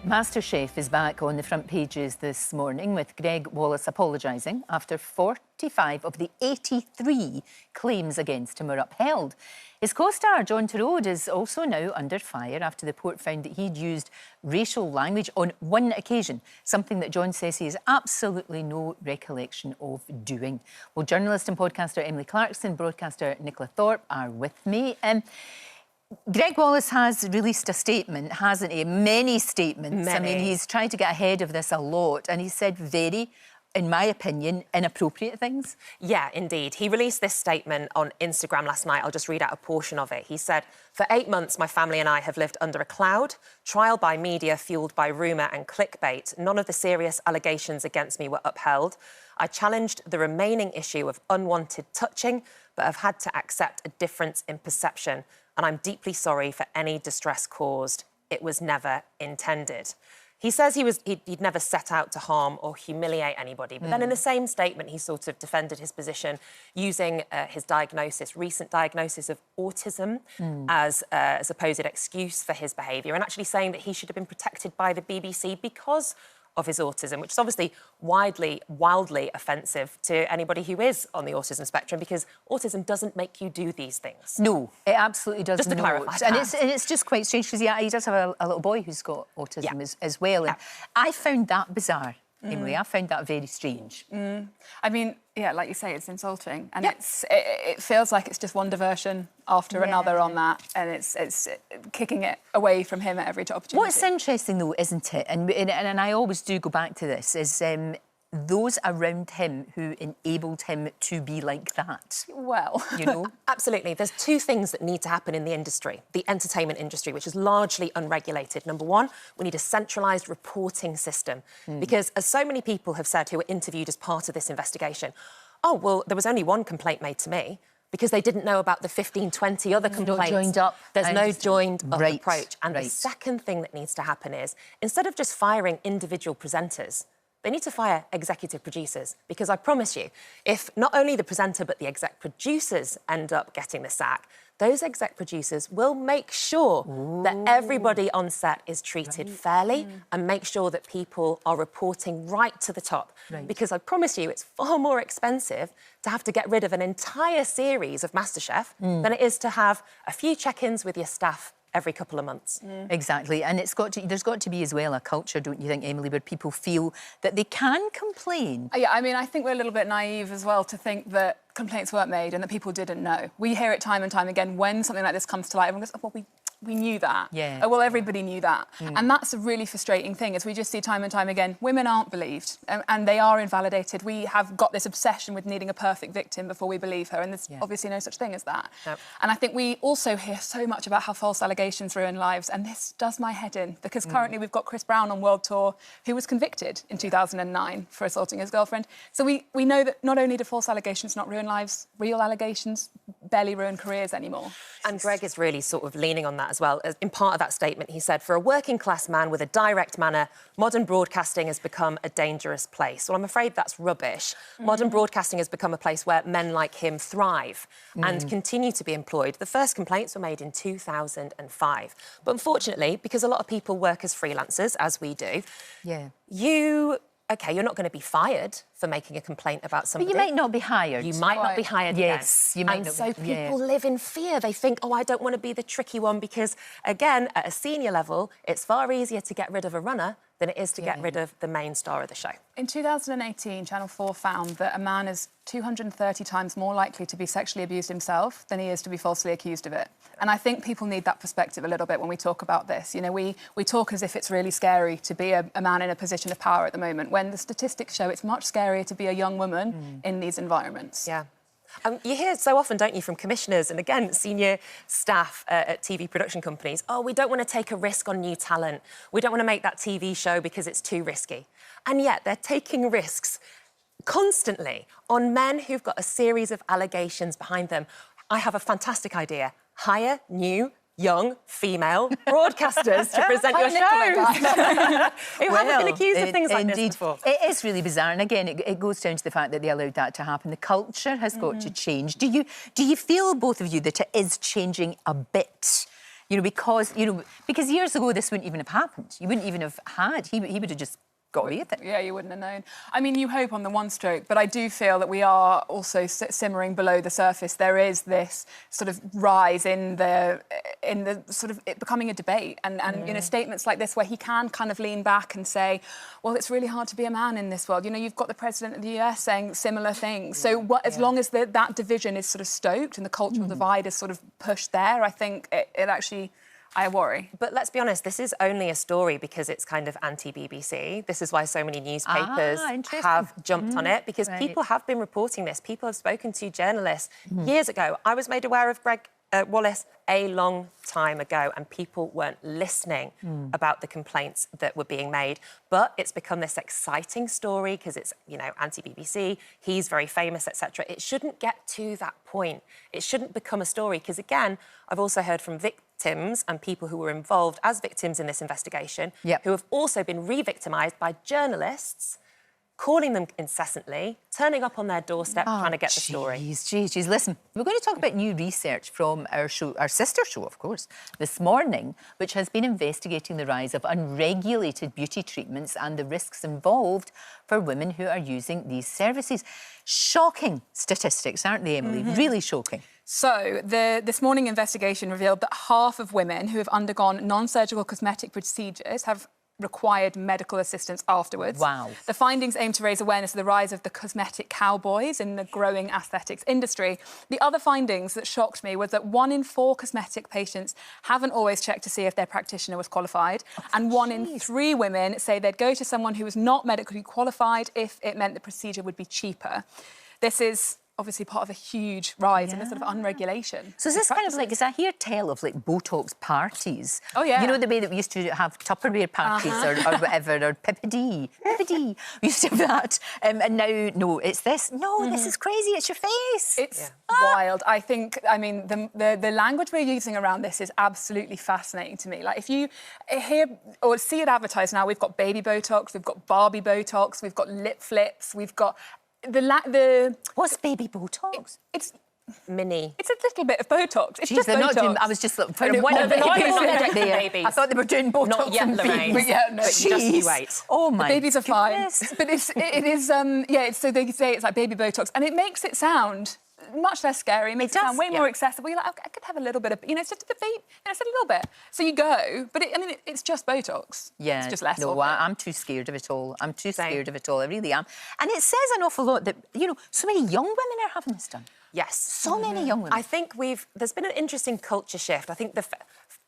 MasterChef is back on the front pages this morning with Gregg Wallace apologising after 45 of the 83 claims against him were upheld. His co-star John Torode is also now under fire after the court found that he'd used racial language on one occasion, something that John says he has absolutely no recollection of doing. Well, journalist and podcaster Emily Clarkson, broadcaster Nicola Thorp are with me. Gregg Wallace has released a statement, hasn't he? Many statements. Many. I mean, he's tried to get ahead of this a lot, and he said very, in my opinion, inappropriate things. Yeah, indeed. He released this statement on Instagram last night. I'll just read out a portion of it. He said, "For 8 months, my family and I have lived under a cloud, trial by media fueled by rumour and clickbait. None of the serious allegations against me were upheld. I challenged the remaining issue of unwanted touching, but have had to accept a difference in perception. And I'm deeply sorry for any distress caused. It was never intended." He says he'd never set out to harm or humiliate anybody. But then in the same statement, he sort of defended his position using his diagnosis, recent diagnosis of autism, as a supposed excuse for his behaviour, and actually saying that he should have been protected by the BBC because of his autism, which is obviously wildly offensive to anybody who is on the autism spectrum, because autism doesn't make you do these things. No, it absolutely does Just to not. clarify And that. it's just quite strange, because he does have a little boy who's got autism as well. And I found that bizarre, Emily. I found that very strange. I mean, yeah, like you say, it's insulting, and it feels like it's just one diversion after another on that, and it's kicking it away from him at every opportunity. What's interesting, though, isn't it? And I always do go back to this, is those around him who enabled him to be like that. Well, you know? Absolutely. There's two things that need to happen in the industry, the entertainment industry, which is largely unregulated. Number one, we need a centralised reporting system, because as so many people have said who were interviewed as part of this investigation, oh, well, there was only one complaint made to me, because they didn't know about the 15, 20 other complaints. Joined up. There's no joined up Right, approach. And the second thing that needs to happen is, instead of just firing individual presenters, they need to fire executive producers, because I promise you, if not only the presenter but the exec producers end up getting the sack, those exec producers will make sure that everybody on set is treated fairly and make sure that people are reporting right to the top. Because I promise you, it's far more expensive to have to get rid of an entire series of MasterChef than it is to have a few check-ins with your staff every couple of months. Exactly, and there's got to be as well a culture, don't you think, Emily, where people feel that they can complain? yeah, I mean, I think we're a little bit naive as well to think that complaints weren't made and that people didn't know. We hear it time and time again when something like this comes to light. Everyone goes, "Oh, well, we knew that." Yeah. Oh, well, everybody knew that. And that's a really frustrating thing, is we just see time and time again, women aren't believed and they are invalidated. We have got this obsession with needing a perfect victim before we believe her, and there's obviously no such thing as that. Nope. And I think we also hear so much about how false allegations ruin lives, and this does my head in, because currently we've got Chris Brown on World Tour, who was convicted in 2009 for assaulting his girlfriend. So we know that not only do false allegations not ruin lives, real allegations barely ruin careers anymore. And Gregg is really sort of leaning on that as well. In part of that statement, he said, "For a working-class man with a direct manner, modern broadcasting has become a dangerous place." Well, I'm afraid that's rubbish. Modern broadcasting has become a place where men like him thrive and continue to be employed. The first complaints were made in 2005. But unfortunately, because a lot of people work as freelancers, as we do, you're not going to be fired for making a complaint about somebody. But you might not be hired. You might not be hired Yes, again. you might and not so be, people live in fear. They think, oh, I don't want to be the tricky one, because, again, at a senior level, it's far easier to get rid of a runner than it is to get rid of the main star of the show. In 2018, Channel 4 found that a man is 230 times more likely to be sexually abused himself than he is to be falsely accused of it. And I think people need that perspective a little bit when we talk about this. You know, we talk as if it's really scary to be a man in a position of power at the moment, when the statistics show it's much scarier to be a young woman in these environments. Yeah. You hear so often, don't you, from commissioners and, again, senior staff at TV production companies, oh, we don't want to take a risk on new talent. We don't want to make that TV show because it's too risky. And yet they're taking risks constantly on men who've got a series of allegations behind them. I have a fantastic idea. Hire new, young, female broadcasters to present your shows who haven't been accused of things like this before. It is really bizarre, and again, it goes down to the fact that they allowed that to happen. The culture has got to change. Do you feel, both of you, that it is changing a bit You know, because years ago this wouldn't even have happened. You wouldn't even have had. He would have just got away with it. Yeah, you wouldn't have known. I mean, you hope on the one stroke, but I do feel that we are also simmering below the surface. There is this sort of rise in the sort of it becoming a debate, and you know, statements like this where he can kind of lean back and say, well, it's really hard to be a man in this world. You know, you've got the president of the US saying similar things. So as long as that division is sort of stoked and the cultural divide is sort of pushed there, I think it actually... I worry. But let's be honest, this is only a story because it's kind of anti-BBC. This is why so many newspapers have jumped on it, because people have been reporting this. People have spoken to journalists years ago. I was made aware of Gregg Wallace a long time ago, and people weren't listening about the complaints that were being made. But it's become this exciting story because it's, you know, anti-BBC, he's very famous, etc. It shouldn't get to that point. It shouldn't become a story because, again, I've also heard from victims and people who were involved as victims in this investigation who have also been re-victimised by journalists calling them incessantly, turning up on their doorstep, trying to get the story. Jeez. Listen, we're going to talk about new research from our show, our sister show, of course, this morning, which has been investigating the rise of unregulated beauty treatments and the risks involved for women who are using these services. Shocking statistics, aren't they, Emily? Really shocking. So, this morning investigation revealed that half of women who have undergone non-surgical cosmetic procedures have required medical assistance afterwards. Wow. The findings aim to raise awareness of the rise of the cosmetic cowboys in the growing aesthetics industry. The other findings that shocked me was that 1 in 4 cosmetic patients haven't always checked to see if their practitioner was qualified, and 1 in 3 women say they'd go to someone who was not medically qualified if it meant the procedure would be cheaper. This is obviously part of a huge rise in the sort of unregulation. So is this kind of like, is I hear tell of like Botox parties? Oh, yeah. You know, the way that we used to have Tupperware parties or whatever, or Pippity. We used to have that. And now, no, it's this. No, this is crazy. It's your face. It's wild. I think, I mean, the language we're using around this is absolutely fascinating to me. Like, if you hear or see it advertised now, we've got baby Botox, we've got Barbie Botox, we've got lip flips, we've got... What's baby Botox? It's mini. It's a little bit of Botox. It's just they're Botox. not doing... I was just looking for... No, I thought they were doing Botox. Not yet, Lorraine. But yeah, no, just you wait. Oh my! The babies are fine, but it is. So they say it's like baby Botox, and it makes it sound much less scary. It makes it sound way more accessible. You're like, I could have a little bit of, it's just a bit, it's a little bit. So you go, but it's just Botox. Yeah, it's just less. No, I'm too scared of it all. I'm too scared of it all. I really am. And it says an awful lot that, so many young women are having this done. Yes. So many young women. I think there's been an interesting culture shift. I think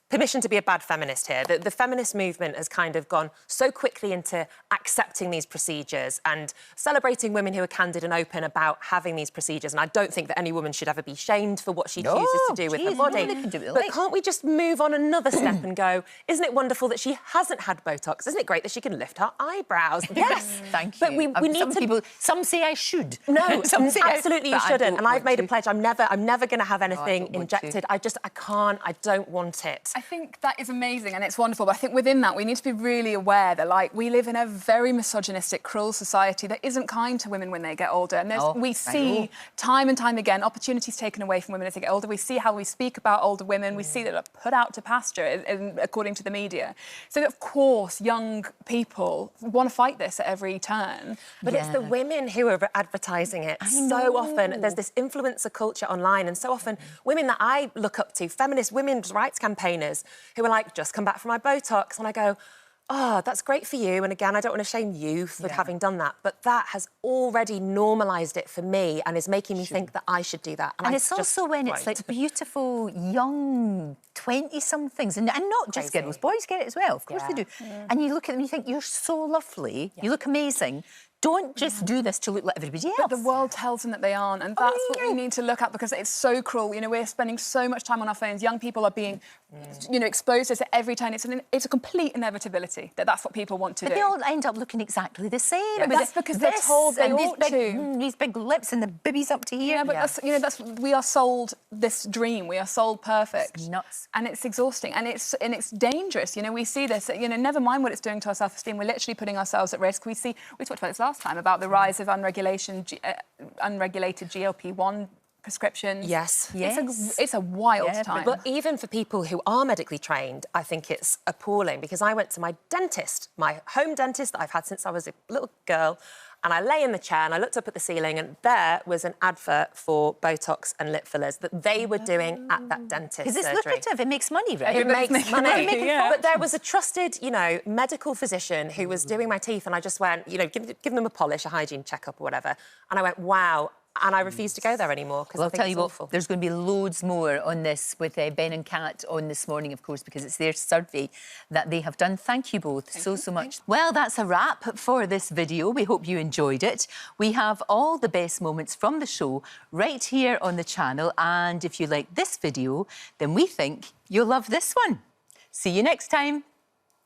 permission to be a bad feminist here. The feminist movement has kind of gone so quickly into accepting these procedures and celebrating women who are candid and open about having these procedures. And I don't think that any woman should ever be shamed for what she chooses to do with her body. But can't we just move on another step and go, isn't it wonderful that she hasn't had Botox? Isn't it great that she can lift her eyebrows? Yes, thank you. But we need some say I should. No, absolutely you shouldn't. And I've made a pledge. I'm never going to have anything injected. I can't. I don't want it. I think that is amazing and it's wonderful, but I think within that we need to be really aware that, like, we live in a very misogynistic, cruel society that isn't kind to women when they get older. And we see time and time again opportunities taken away from women as they get older. We see how we speak about older women. We see that are put out to pasture, according to the media. So, of course, young people want to fight this at every turn. But it's the women who are advertising it. So often there's this influencer culture online, and so often women that I look up to, feminist women's rights campaigners, who are like, just come back from my Botox. And I go, oh, that's great for you. And again, I don't want to shame you for having done that. But that has already normalised it for me and is making me think that I should do that. And it's also when it's like beautiful, young 20-somethings, and not just girls, boys get it as well. Of course they do. And you look at them and you think, you're so lovely, you look amazing. Don't just do this to look like everybody else. But the world tells them that they aren't, and that's what we need to look at, because it's so cruel. We're spending so much time on our phones. Young people are being, exposed to this at every turn. It's a complete inevitability that that's what people want to do. But they all end up looking exactly the same. Yeah, that's because they're told they ought to. These big lips and the boobies up to here. Yeah, but we are sold this dream. We are sold perfect. It's nuts. And it's exhausting, and it's dangerous. We see this. Never mind what it's doing to our self-esteem. We're literally putting ourselves at risk. We talked about this last time about the rise of unregulated GLP-1 prescriptions. Yes. It's a wild time. But even for people who are medically trained, I think it's appalling, because I went to my dentist, my home dentist that I've had since I was a little girl, and I lay in the chair and I looked up at the ceiling, and there was an advert for Botox and lip fillers that they were doing at that dentist Because it's surgery. lucrative, it makes money, right? It makes money. Yeah. But there was a trusted, medical physician who was doing my teeth, and I just went, give them a polish, a hygiene checkup or whatever. And I went, wow. And I refused to go there anymore because Well, I think I'll tell it's you awful. what, there's going to be loads more on this with Ben and Kat on this morning, of course, because it's their survey that they have done. Thank you both so much. Well, that's a wrap for this video. We hope you enjoyed it. We have all the best moments from the show right here on the channel. And if you like this video, then we think you'll love this one. See you next time.